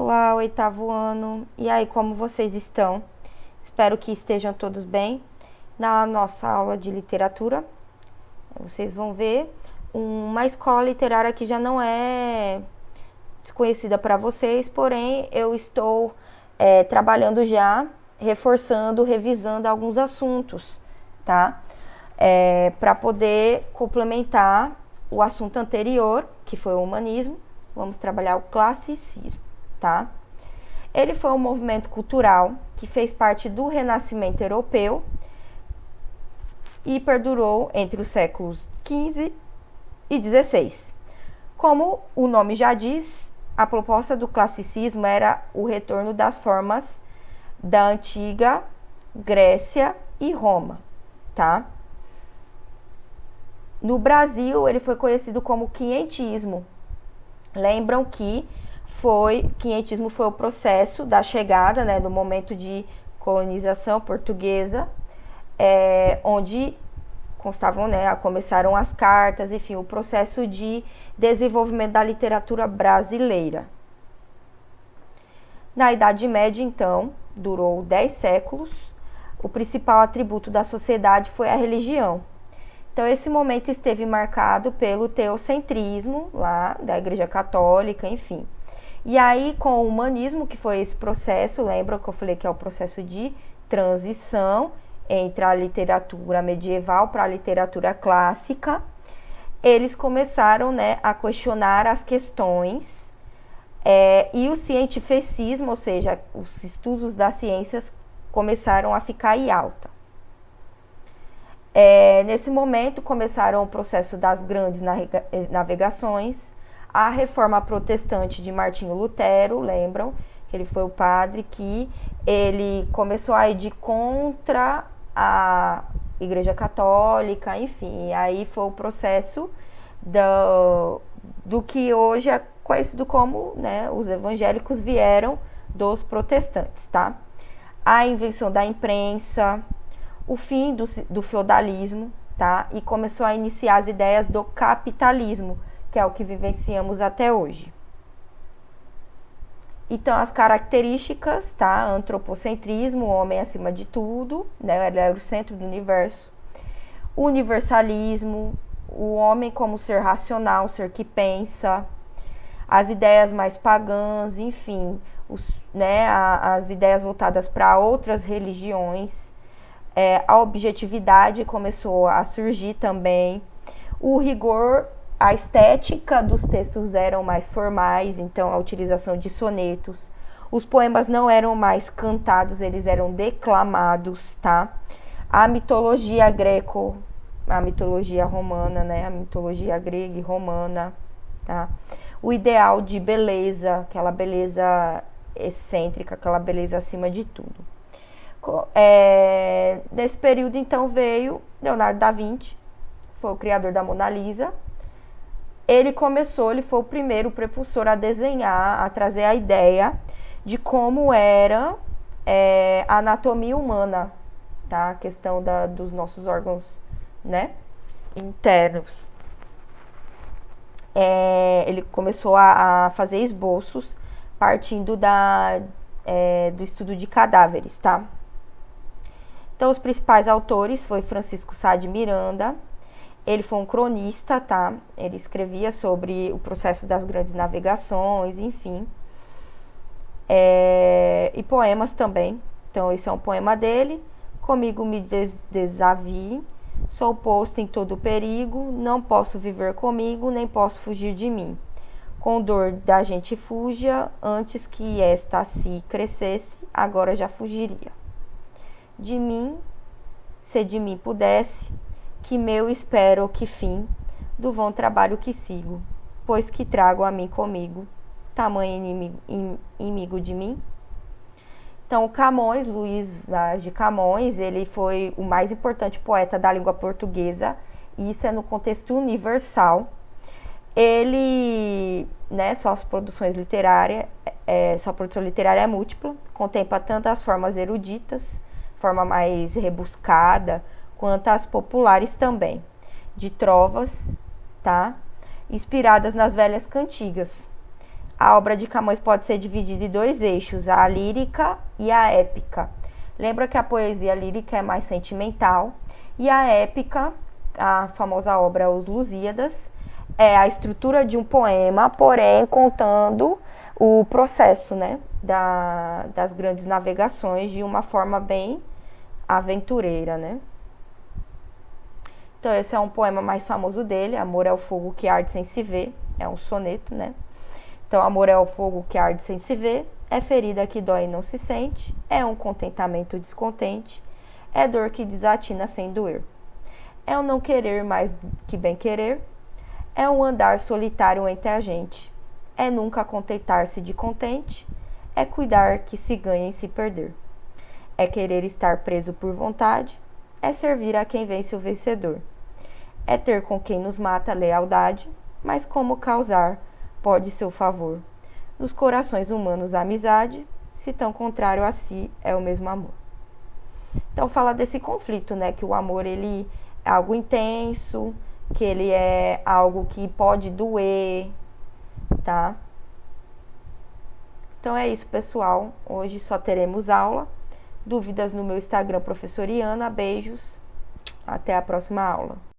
Olá, oitavo ano. E aí, como vocês estão? Espero que estejam todos bem. Na nossa aula de literatura, vocês vão ver uma escola literária que já não é desconhecida para vocês, porém eu estou trabalhando já, reforçando, revisando alguns assuntos, tá? Para poder complementar o assunto anterior, que foi o humanismo, vamos trabalhar o classicismo, tá? Ele foi um movimento cultural que fez parte do Renascimento europeu e perdurou entre os séculos XV e XVI. Como o nome já diz, a proposta do classicismo era o retorno das formas da antiga Grécia e Roma, tá? No Brasil, ele foi conhecido como quinhentismo. Lembram que quinhentismo foi o processo da chegada, né, do momento de colonização portuguesa, onde constavam, né, começaram as cartas, enfim, o processo de desenvolvimento da literatura brasileira. Na Idade Média, então, durou 10 séculos. O principal atributo da sociedade foi a religião. Então, esse momento esteve marcado pelo teocentrismo, lá, da Igreja Católica, enfim. E aí, com o humanismo, que foi esse processo, lembra que eu falei que é o processo de transição entre a literatura medieval para a literatura clássica, eles começaram, né, a questionar as questões e o cientificismo, ou seja, os estudos das ciências, começaram a ficar em alta. Nesse momento começaram o processo das grandes navegações, a reforma protestante de Martinho Lutero, lembram? Que ele foi o padre que ele começou a ir de contra a Igreja Católica, enfim, aí foi o processo do que hoje é conhecido como, né, os evangélicos vieram dos protestantes, tá? A invenção da imprensa, o fim do feudalismo, tá? E começou a iniciar as ideias do capitalismo, que é o que vivenciamos até hoje. Então, as características, tá? Antropocentrismo, o homem acima de tudo, né? Ele era o centro do universo. O universalismo, o homem como ser racional, ser que pensa. As ideias mais pagãs, enfim, as ideias voltadas para outras religiões. A objetividade começou a surgir também. O rigor, a estética dos textos eram mais formais, então a utilização de sonetos. Os poemas não eram mais cantados, eles eram declamados, tá? A mitologia a mitologia romana, né? A mitologia grega e romana, tá? O ideal de beleza, aquela beleza excêntrica, aquela beleza acima de tudo. Nesse período, então, veio Leonardo da Vinci, foi o criador da Mona Lisa. Ele foi o primeiro prepulsor a desenhar, a trazer a ideia de como era a anatomia humana, tá? A questão dos nossos órgãos, né, internos. Ele começou a fazer esboços partindo do estudo de cadáveres, tá? Então, os principais autores foi Francisco Sá de Miranda. Ele foi um cronista, tá? Ele escrevia sobre o processo das grandes navegações, enfim. E poemas também. Então, esse é um poema dele. Comigo me desavie, sou posto em todo perigo, não posso viver comigo, nem posso fugir de mim. Com dor da gente fuja, antes que esta se crescesse, agora já fugiria. De mim, se de mim pudesse, que meu espero que fim do vão trabalho que sigo, pois que trago a mim comigo, tamanho inimigo de mim. Então, Camões, Luís Vaz de Camões, ele foi o mais importante poeta da língua portuguesa, e isso é no contexto universal. Ele, né, sua produção literária é múltipla, contempla tanto as formas eruditas, forma mais rebuscada, quanto as populares também, de trovas, tá? Inspiradas nas velhas cantigas. A obra de Camões pode ser dividida em dois eixos, a lírica e a épica. Lembra que a poesia lírica é mais sentimental e a épica, a famosa obra Os Lusíadas, é a estrutura de um poema, porém contando o processo, né, das grandes navegações de uma forma bem aventureira, né? Então esse é um poema mais famoso dele, Amor é o fogo que arde sem se ver, é um soneto, né? Então, amor é o fogo que arde sem se ver, é ferida que dói e não se sente, é um contentamento descontente, é dor que desatina sem doer. É um não querer mais que bem querer, é um andar solitário entre a gente, é nunca contentar-se de contente, é cuidar que se ganha em se perder. É querer estar preso por vontade, é servir a quem vence o vencedor. É ter com quem nos mata a lealdade, mas como causar pode seu favor. Nos corações humanos a amizade, se tão contrário a si é o mesmo amor. Então fala desse conflito, né, que o amor ele é algo intenso, que ele é algo que pode doer, tá? Então é isso, pessoal. Hoje só teremos aula. Dúvidas no meu Instagram, professoriana. Beijos. Até a próxima aula.